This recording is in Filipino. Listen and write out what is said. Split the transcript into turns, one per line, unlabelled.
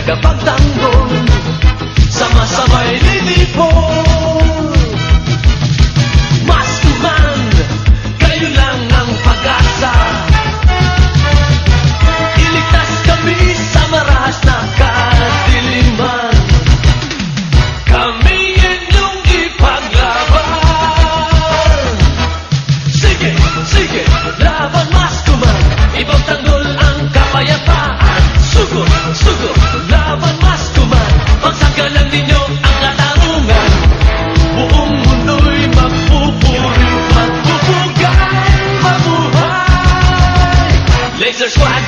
tagapagtanggol, sama-samay lilipol. Maskuman, kayo lang ang pag-asa. Iligtas kami sa marahas na kadiliman. Kami inyong ipaglaban. Sige, sige, laban Maskuman, ipagtanggol ang kapayapaan. Sugod, sugod, laban Maskuman, pagsagalan ninyo ang katarungan. Buong mundo'y magpupuri, magpupugang mabuhay. Laser Squad